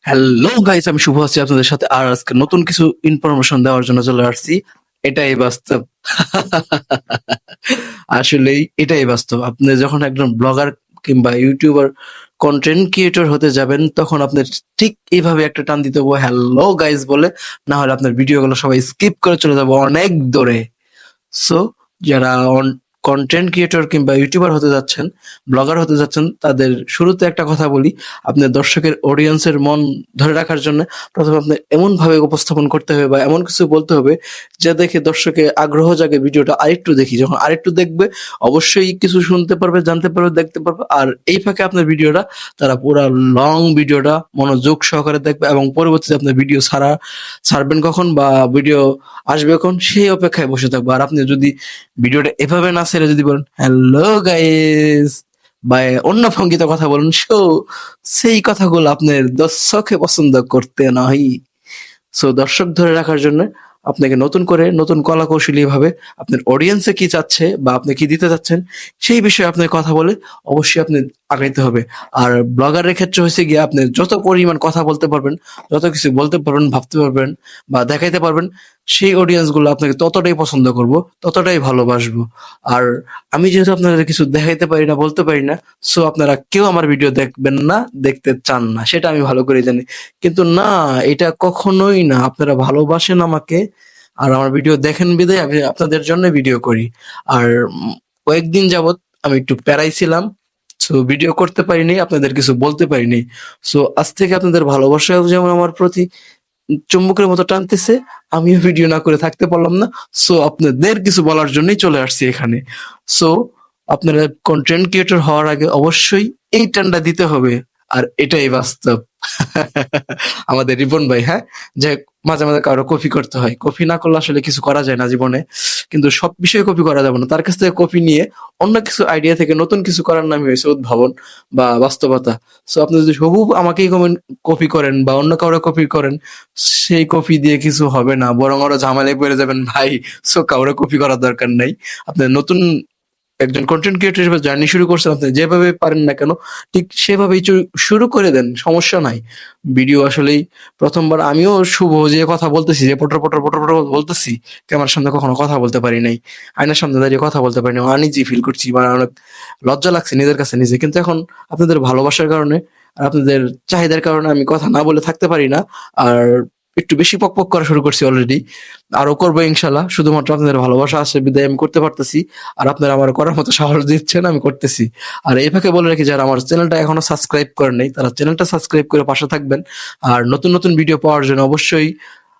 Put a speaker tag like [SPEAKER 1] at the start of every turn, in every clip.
[SPEAKER 1] Hello guys, আমি শুভ আছি আপনাদের সাথে। আর আজকে নতুন কিছু ইনফরমেশন দেওয়ার জন্য চলে আসছি। এটাই বাস্তব। আসলেই এটাই বাস্তব। আপনি যখন একজন ব্লগার কিংবা ইউটিউবার কন্টেন্ট ক্রিয়েটর হতে যাবেন, তখন আপনার ঠিক এইভাবে একটা টান দিতে হবে, হ্যালো গাইস বলে। না হলে আপনার ভিডিওগুলো সবাই স্কিপ করে চলে যাবে অনেক দূরে। সো যারা কন্টেন্ট ক্রিয়েটর কিংবা ইউটিউবার হতে যাচ্ছেন, ব্লগার হতে যাচ্ছেন, তাদের শুরুতে একটা কথা বলি। আপনার দর্শকের অডিয়েন্সের মন ধরে রাখার জন্য প্রথমে আপনার এমন ভাবে উপস্থাপন করতে হবে বা এমন কিছু বলতে হবে যা দেখে দর্শকের আগ্রহ জাগে, ভিডিওটা আরেকটু দেখি। যখন আরেকটু দেখবে, অবশ্যই কিছু শুনতে পারবে, জানতে পারবে, দেখতে পারবে। আর এই ফাঁকে আপনার ভিডিওটা তারা পুরা লং ভিডিওটা মনোযোগ সহকারে দেখবে এবং পরবর্তীতে আপনার ভিডিও ছাড়বেন কখন বা ভিডিও আসবে কখন সেই অপেক্ষায় বসে থাকবো। আর আপনি যদি ভিডিওটা এভাবে না ছেড়ে যদি বলেন হ্যালো গাইস বা অন্য ভঙ্গিতে কথা বলেন, সেই কথাগুলো আপনার দর্শকে পছন্দ করতে নয়। সো দর্শক ধরে রাখার জন্য আপনাকে নতুন করে নতুন কলা কৌশলী ভাবে আপনার অডিয়েন্সে কি চাচ্ছে বা আপনি কি দিতে চাচ্ছেন সেই বিষয়ে আপনার কথা বলে অবশ্যই আপনি আগাইতে হবে। আর ব্লগারের ক্ষেত্রে হয়েছে গিয়ে আপনি যত পরিমাণ কথা বলতে পারবেন, যত কিছু বলতে পারবেন, ভাবতে পারবেন বা দেখাইতে পারবেন, সেই অডিয়েন্স গুলো আপনাকে ততটাই পছন্দ করব, ততটাই ভালোবাসবো। আর আমি যেহেতু আপনাদের কিছু দেখাইতে পারি না, বলতে পারি না, সো আপনারা কেউ আমার ভিডিও দেখবেন না, দেখতে চান না, সেটা আমি ভালো করে জানি। কিন্তু না, এটা কখনোই না। আপনারা ভালোবাসেন আমাকে আর আমার ভিডিও দেখেন বিধায় আমি আপনাদের জন্য ভিডিও করি। আর কয়েকদিন যাবত আমি একটু প্যারাই ছিলাম, সো ভিডিও করতে পারিনি, আপনাদের কিছু বলতে পারিনি। সো আজ থেকে আপনাদের ভালোবাসা যেমন আমার প্রতি চুম্বকের মতো টানতেছে, আমিও ভিডিও না করে থাকতে পারলাম না। সো আপনাদের কিছু বলার জন্যই চলে আসছি এখানে। সো আপনারা কন্টেন্ট ক্রিয়েটর হওয়ার আগে অবশ্যই এই টানটা দিতে হবে। আর এটাই বাস্তব। আমাদের রিপন ভাই, হ্যাঁ, যে মাঝে মাঝে কারো কপি করতে হয়, কপি না করলে আসলে কিছু করা যায় না জীবনে। কিন্তু সব বিষয়ে কপি করা যাবে না। তার কাছ থেকে কপি নিয়ে অন্য কিছু আইডিয়া থেকে নতুন কিছু করার নামই হয়েছে উদ্ভাবন বা বাস্তবতা। সো আপনি যদি হুবহু আমাকেই কপি করেন বা অন্য কারো কপি করেন, সেই কপি দিয়ে কিছু হবে না, বরং আরো ঝামেলায় পড়ে যাবেন ভাই। সো কাউরে কপি করার দরকার নাই। আপনার নতুন একজন কন্টেন্ট ক্রিয়েটর হিসেবে জার্নি শুরু করছেন, আপনি যেভাবে পারেন না কেন ঠিক সেভাবেই শুরু করে দেন, সমস্যা নাই। ভিডিও আসলেই প্রথমবার আমিও শুভ যে কথা বলতেছি, যে পটর পটর পটর পটর বলতেছি, ক্যামেরার সামনে কখনো কথা বলতে পারি নাই, আয়নার সামনে দাঁড়িয়ে কথা বলতে পারি নাই, আনইজি ফিল করছি বা অনেক লজ্জা লাগছে নিজের কাছে নিজে। কিন্তু এখন আপনাদের ভালোবাসার কারণে আর আপনাদের চাহিদার কারণে আমি কথা না বলে থাকতে পারি না। আর একটু বেশি পকপক করা শুরু করছি অলরেডি, আরো করবো ইনশাল্লাহ। শুধুমাত্র আপনাদের ভালোবাসা আছে বিদায় আমি করতে পারতেছি। আর আপনারা আমার করার মতো সাহস দিচ্ছেন, আমি করতেছি। আর এই ফাঁকে বলে রাখি, যারা আমার চ্যানেলটা এখনো সাবস্ক্রাইব করেন নাই, তারা চ্যানেলটা সাবস্ক্রাইব করে পাশে থাকবেন। আর নতুন নতুন ভিডিও পাওয়ার জন্য অবশ্যই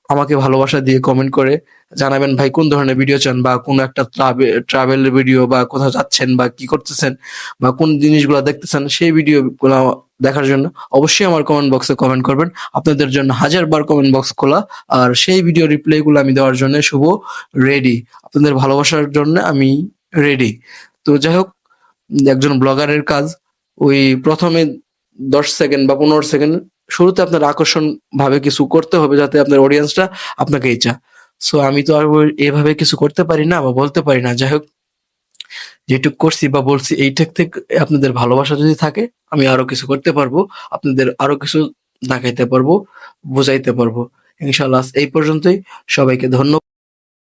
[SPEAKER 1] আমাকে ভালোবাসা দিয়ে কমেন্ট করে জানাবেন ভাই কোন ধরনের ভিডিও চান, বা কোন একটা ট্রাভেল ভিডিও, বা কোথাও যাচ্ছেন বা কি করতেছেন বা কোন জিনিসগুলো দেখতেছেন, সেই ভিডিও গুলো দেখার জন্য অবশ্যই আমার কমেন্ট বক্সে কমেন্ট করবেন। আপনাদের জন্য হাজার বার কমেন্ট বক্স খোলা। আর সেই ভিডিও রিপ্লাই গুলো আমি দেওয়ার জন্য শুভ রেডি। আপনাদের ভালোবাসার জন্য আমি রেডি। তো যাই হোক, একজন ব্লগারের কাজ ওই প্রথমে 10 সেকেন্ড বা 15 সেকেন্ড শুরুতে আপনার আকর্ষণ ভাবে কিছু করতে হবে, যাতে আপনার অডিয়েন্সটা আপনাকে ইচ্ছা। সো আমি তো আর এভাবে কিছু করতে পারি না বা বলতে পারি না। যাই হোক, যেটুক করছি বা বলছি এইটাক থেকে আপনাদের ভালোবাসা যদি থাকে, আমি আরো কিছু করতে পারবো, আপনাদের আরো কিছু দেখাইতে পারবো, বুঝাইতে পারবো। ইনশাল্লাহ এই পর্যন্তই। সবাইকে ধন্যবাদ।